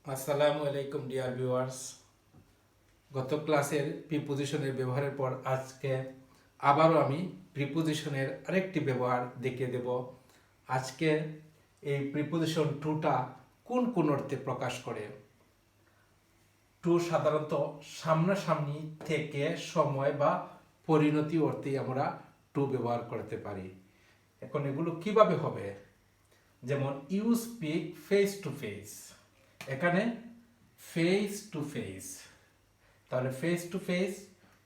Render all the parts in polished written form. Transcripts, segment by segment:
আসসালামু আলাইকুম dear viewers. গত ক্লাসের প্রিপোজিশনের ব্যবহারের পর আজকে আবারও আমি প্রিপোজিশনের আরেকটি ব্যবহার দেখিয়ে দেব। আজকে এই প্রিপোজিশন টুটা কোন কোন অর্থে প্রকাশ করে। টু সাধারণত সামনাসামনি থেকে সময় বা পরিণতি অর্থে আমরা টু ব্যবহার করতে পারি। এখন এগুলো কিভাবে হবে, যেমন you speak face to face, এখানে ফেস টু ফেস, তাহলে ফেস টু ফেস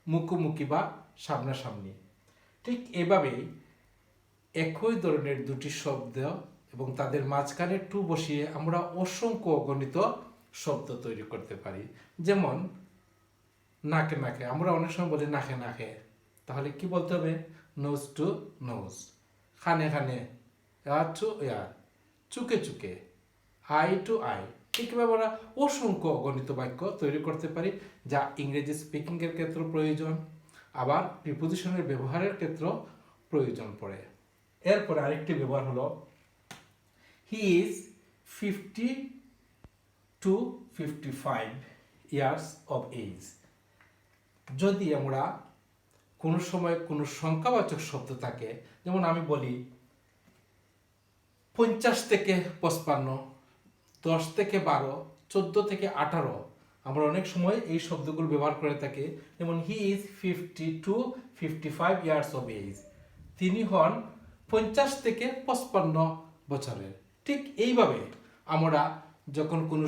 মুখোমুখি বা সামনাসামনি। ঠিক এভাবেই একই ধরনের দুটি শব্দ এবং তাদের মাঝখানে টু বসিয়ে আমরা অসংখ্য গণিত শব্দ তৈরি করতে পারি। যেমন নাকে নাকে, আমরা অনেক সময় বলি নাকে নাকে, তাহলে কি বলতে হবে? Nose to nose. খানে খানে, এয়ার টু এয়ার, চুকে চুকে, আই টু আই। ঠিকভাবে আমরা অসংখ্য গণিত বাক্য তৈরি করতে পারি, যা ইংরেজি স্পিকিংয়ের ক্ষেত্রে প্রয়োজন, আবার প্রিপোজিশনের ব্যবহারের ক্ষেত্রেও প্রয়োজন পড়ে। এরপরে আরেকটি ব্যবহার হলো he is 50 to 55 years of age. যদি আমরা কোনো সময় কোনো সংখ্যাবাচক শব্দ থাকে, যেমন আমি বলি 50 থেকে 55, 10 থেকে 12, 14 থেকে 18, আমরা অনেক সময় এই শব্দগুলো ব্যবহার করে থাকি। যেমন he is 50 to 55 years of age, তিনি হন 50 থেকে 55 বছরের। ঠিক এইভাবে আমরা যখন কোনো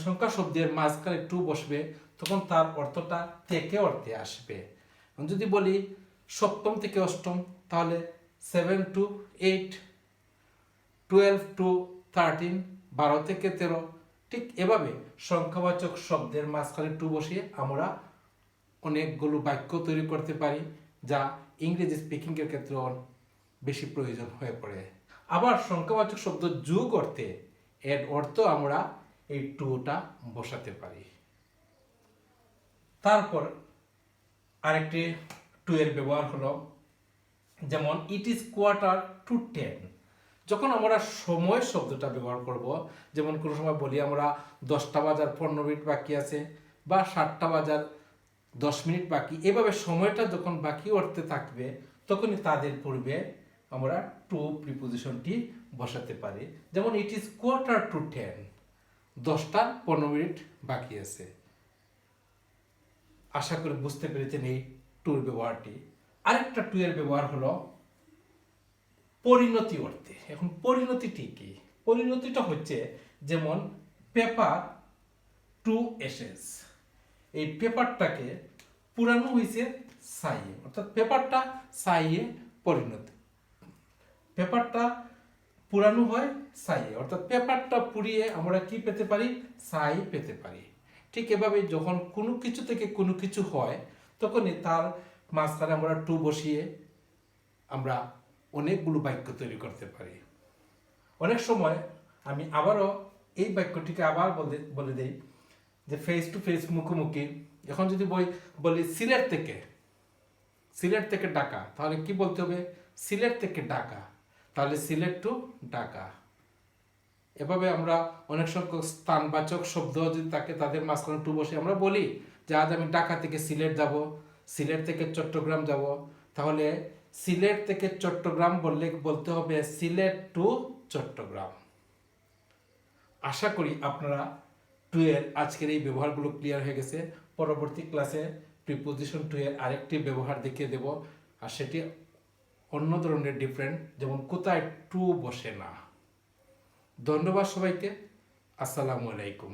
সংখ্যা শব্দের মাঝখানে টু বসবে, তখন তার অর্থটা থেকে অর্থে আসবে। যদি বলি সপ্তম থেকে অষ্টম, তাহলে 7 to 8, 12 to 13, 12 থেকে 13। ঠিক এভাবে সংখ্যাবাচক শব্দের মাঝখানে টু বসিয়ে আমরা অনেকগুলো বাক্য তৈরি করতে পারি, যা ইংরেজি স্পিকিংয়ের ক্ষেত্রে বেশি প্রয়োজন হয়ে পড়ে। আবার সংখ্যাবাচক শব্দ যোগ অর্থে, এর অর্থ আমরা এই টুটা বসাতে পারি। তারপর আরেকটি টু এর ব্যবহার হলো, যেমন ইট ইজ 9:45। যখন আমরা সময় শব্দটা ব্যবহার করব, যেমন কোনো সময় বলি আমরা 10টা বাজার 15 মিনিট বাকি আছে, বা 7টা বাজার 10 মিনিট বাকি, এভাবে সময়টা যখন বাকি অর্থে থাকবে, তখনই তাদের পূর্বে আমরা টু প্রিপোজিশনটি বসাতে পারি। যেমন ইট ইজ 9:45, 10টা 15 মিনিট বাকি আছে। আশা করি বুঝতে পেরেছেন এই টুর ব্যবহারটি। আরেকটা টু এর ব্যবহার হলো পরিণতি অর্থে। এখন পরিণতিটি কি? পরিণতিটা হচ্ছে, যেমন পেপার টু এসেস, এই পেপারটাকে পুরানো হয়েছে ছাইয়ে, অর্থাৎ পেপারটা ছাইয়ে পরিণত। পেপারটা পুরানো হয় ছাইয়ে, অর্থাৎ পেপারটা পুড়িয়ে আমরা কি পেতে পারি? ছাই পেতে পারি। ঠিক এভাবে যখন কোনো কিছু থেকে কোনো কিছু হয়, তখনই তার মাঝখানে আমরা টু বসিয়ে আমরা অনেকগুলো বাক্য তৈরি করতে পারি। অনেক সময় আমি আবারও এই বাক্যটিকে আবার বলে দেই, যে ফেস টু ফেস, মুখোমুখি। এখন যদি বলি সিলেট থেকে ঢাকা, তাহলে কি বলতে হবে? সিলেট থেকে ঢাকা, তাহলে সিলেট টু ঢাকা। এভাবে আমরা অনেক সংখ্যক স্থানবাচক শব্দ যদি থাকে, তাদের মাঝখানে টু বসে আমরা বলি যে আজ আমি ঢাকা থেকে সিলেট যাব, সিলেট থেকে চট্টগ্রাম যাব, তাহলে সিলেট থেকে চট্টগ্রাম বলতে হবে সিলেট টু চট্টগ্রাম। আশা করি আপনারা টু এর আজকের এই ব্যবহারগুলো ক্লিয়ার হয়ে গেছে। পরবর্তী ক্লাসে প্রিপোজিশন টু এর আরেকটি ব্যবহার দেখিয়ে দেব, আর সেটি অন্য ধরনের ডিফারেন্ট, যেমন কোথায় টু বসে না। ধন্যবাদ সবাইকে। আসসালামু আলাইকুম।